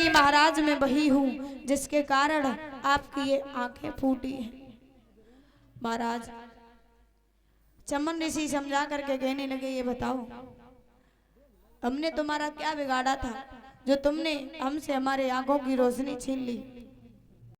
कि महाराज मैं वही हूँ जिसके कारण आपकी ये आंखें फूटी हैं। महाराज चमन ऋषि समझा करके कहने लगे, ये बताओ हमने तुम्हारा क्या बिगाड़ा था जो तुमने हमसे हमारे आंखों की रोशनी छीन ली।